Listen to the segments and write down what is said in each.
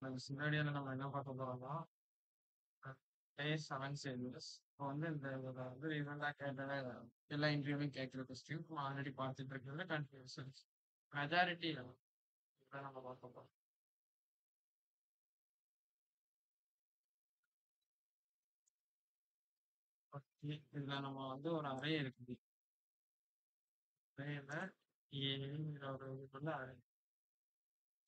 இந்த வீடியோல நம்ம என்ன பார்க்க போறோம்னா, டே 7 சேஞ்சஸ். இப்போ வந்து இதுல வந்து ரீசெண்டா கேட்ட எல்லா இன்டர்வியூலையும் கேட்கிற கொஸ்டின் நம்ம ஆல்ரெடி பார்த்துட்டு இருக்கிறதுல கன்ஃபியூஷன்ஸ். மெஜாரிட்டி இதான் நம்ம பார்க்க போறோம். ஓகே. இதுல நம்ம வந்து ஒரு அரே இருக்குது. அரேல ஏங்கிற ஒரு இதுக்குள்ள அரே.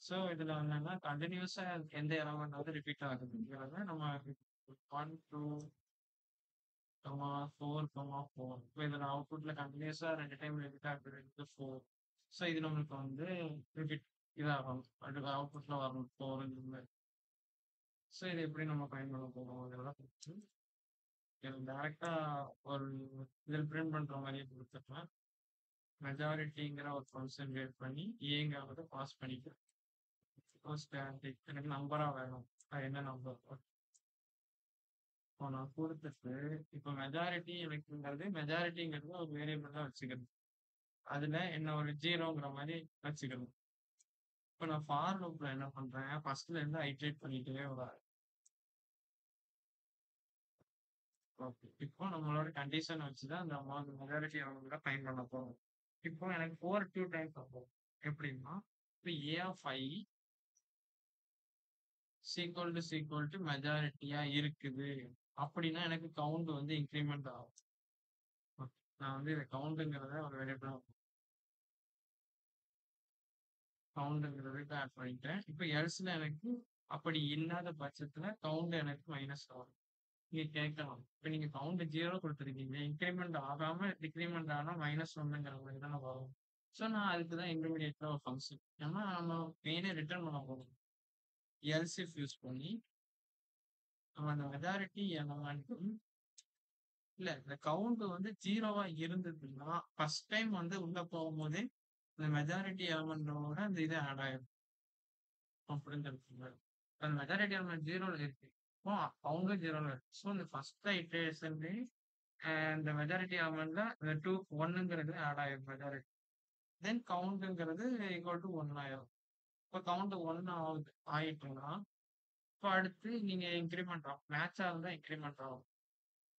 ஸோ இதுல என்னன்னா கண்டினியூஸா எந்த எலமெண்ட் வந்து ரிப்பீட் ஆகுதுங்கிறத நம்ம 1, 2, 4, 4. இப்போ இதில் அவுட்புட்ல கண்டினியூஸா 2 டைம் ரிப்பீட் ஆகுது 4. ஸோ இது நம்மளுக்கு வந்து ரிப்பீட் இதாகும். அடுத்த அவுட்புட்ல வரணும் 4. ஸோ இது எப்படி நம்ம பயன்பட போகிறோம் கொடுத்து இதில் டேரெக்டா ஒரு இதில் பிரிண்ட் பண்ற மாதிரியே கொடுத்துருக்கலாம். மெஜாரிட்டிங்கிற ஒரு ஃபங்க்ஷன் கிரியேட் பண்ணி ஏங்கிறத பாஸ் பண்ணிக்கலாம். ஸ்டாட்டிக் எனக்கு நம்பரா வேணும். அது என்ன நம்பர் இப்போ நான் கொடுத்துட்டு இப்போ மெஜாரிட்டி எனக்குங்கிறது மெஜாரிட்டிங்கிறது ஒரு வேரியபிள் தான் வச்சுக்கிறது. அதுல என்ன ஒரு ஜீரோங்கிற மாதிரி வச்சுக்கணும். இப்போ நான் ஃபார் லூப்ல என்ன பண்றேன், ஃபர்ஸ்ட்ல இருந்து ஐட்ரேட் பண்ணிட்டே வரேன். ஓகே. இப்போ நம்மளோட கண்டிஷன் வச்சுதான் அந்த அமௌண்ட் மெஜாரிட்டி அவங்க ஃபைன் பண்ண போறோம். இப்போ எனக்கு 4 டைம்ஸ் ஆகும். எப்படின்னா இப்போ ஏ ஆஃப் ஐ சீக்வல் டு மெஜாரிட்டியா இருக்குது அப்படின்னா எனக்கு கவுண்ட் வந்து இன்க்ரிமெண்ட் ஆகும். Okay. நான் வந்து இதை கவுண்ட்டுங்கிறத ஒரு வேரியபிளா கவுண்ட்ங்கிறதுக்கு ஆட் பண்ணிட்டேன். இப்போ எல்ஸ்ல எனக்கு அப்படி இல்லாத பட்சத்துல கவுண்ட் எனக்கு மைனஸ் ஆகும். நீங்க கேட்கலாம். இப்ப நீங்க கவுண்ட் 0 கொடுத்துருக்கீங்க. இன்கிரிமெண்ட் ஆகாம டிக்ரிமெண்ட் ஆனா -1ங்கிற மாதிரி தானே வரும். ஸோ நான் அதுக்கு தான் இன்டர்மீடியேட்ல ஒரு ஃபங்க்ஷன். ஏன்னா நம்ம மெயினே ரிட்டர்ன் பண்ண போறோம். எல்சிஃப் யூஸ் பண்ணி நம்ம அந்த மெஜாரிட்டி எலமெண்ட்டும் இல்ல இந்த கவுண்ட் வந்து 0வா இருந்ததுன்னா ஃபர்ஸ்ட் டைம் வந்து உள்ள போகும்போதே இந்த மெஜாரிட்டி எலமெண்டோட அந்த இது ஆட் ஆயிடும் அப்படின்னு இருக்குங்க. அந்த மெஜாரிட்டி எலமெண்ட் 0ல இருக்கு. இப்போ அவங்க 0ல இருக்கு. ஸோ இந்த ஃபர்ஸ்ட் ஐட்ரேஷன்லேயே இந்த மெஜாரிட்டி எலமெண்ட்ல இந்த 1ங்கிறது ஆட் ஆயிரும் மெஜாரிட்டி. தென் கவுண்ட்ங்கிறது ஈக்குவல் டு 1 ஆயிரும். இப்போ கவுண்ட் 1 ஆகுது ஆயிட்டுன்னா இப்போ அடுத்து நீங்க இன்க்ரிமெண்ட் ஆகும். மேட்சா இருந்தா இன்க்ரிமெண்ட் ஆகும்.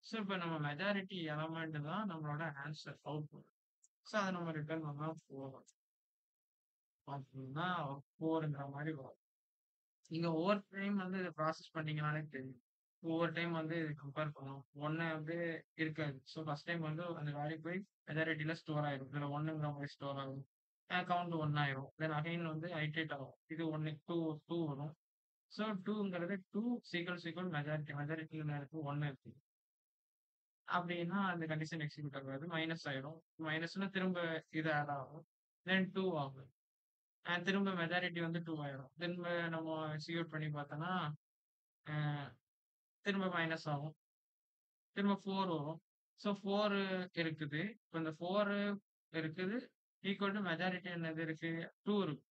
ஸோ இப்போ நம்ம மெஜாரிட்டி எலமெண்ட் தான் நம்மளோட ஆன்சர் அவுட்புட். ஸோ அதை நம்ம ரிட்டர்ன் பண்ணா போகும். பார்த்தீங்கன்னா 4ங்கிற மாதிரி வரும். நீங்க ஒவ்வொரு டைம் வந்து இதை ப்ராசஸ் பண்ணீங்கனாலே தெரியும். ஒவ்வொரு டைம் வந்து இது கம்பேர் பண்ணும். 1 வந்து இருக்காது. ஸோ ஃபர்ஸ்ட் டைம் வந்து அந்த வேல்யூ போய் மெஜாரிட்டில ஸ்டோர் ஆயிரும். இதுல 1ங்கிற மாதிரி ஸ்டோர் ஆகும். கவுண்ட் 1 ஆயிரும். தென் அகைன் வந்து ஐட்ரேட் ஆகும். இது 1 2 வரும். ஸோ 2ங்கிறது 2 சீக்வல் மெஜாரிட்டி மெஜாரிட்டியில் இருக்கு 1 இருக்கு. அப்படின்னா அந்த கண்டிஷன் எக்ஸிக்யூட் ஆகாது. மைனஸ் ஆயிரும். மைனஸ்னா திரும்ப இது ஆட் ஆகும். தென் 2 ஆகும். திரும்ப மெஜாரிட்டி வந்து 2 ஆயிரும். திரும்ப நம்ம எக்ஸிக்யூட் பண்ணி பார்த்தோம்னா திரும்ப மைனஸ் ஆகும். திரும்ப 4 வரும். ஸோ 4 இருக்குது. இப்போ இந்த 4 இருக்குது. ஈக்குவல் டு மெஜாரிட்டி என்னது இருக்கு? 2 இருக்கு.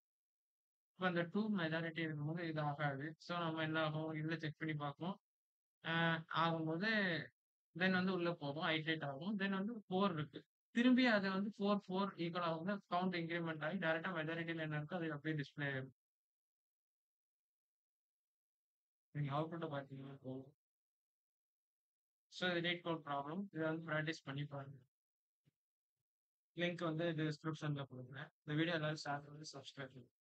இப்போ அந்த 2 மெஜாரிட்டி இருக்கும்போது இது ஆகாது. ஸோ நம்ம என்ன ஆகும்? இதுல செக் பண்ணி பார்ப்போம். அ ஆகும்போது தென் வந்து உள்ள போகும். ஐட்ரேட் ஆகும். தென் வந்து 4 இருக்கு. திரும்பி அது வந்து 4 ஈக்குவல் ஆகும்போது கவுண்ட் இன்கிரிமெண்ட் ஆகி டைரக்ட்டா மெஜாரிட்டில என்ன இருக்கோ அது அப்படியே டிஸ்ப்ளே ஆயிரும். நீங்க அவுட்புட்ட பார்த்தீங்கன்னா போதும். ஸோ இது ரீட் கோட் ப்ராப்ளம். இத வந்து பிராக்டிஸ் பண்ணி பாருங்க. லிங்க் வந்து டிஸ்கிரிப்ஷன்ல குடுக்குறேன். இந்த வீடியோ எல்லாரும் ஷேர் பண்ணி சப்ஸ்கிரைப் பண்ணுங்க.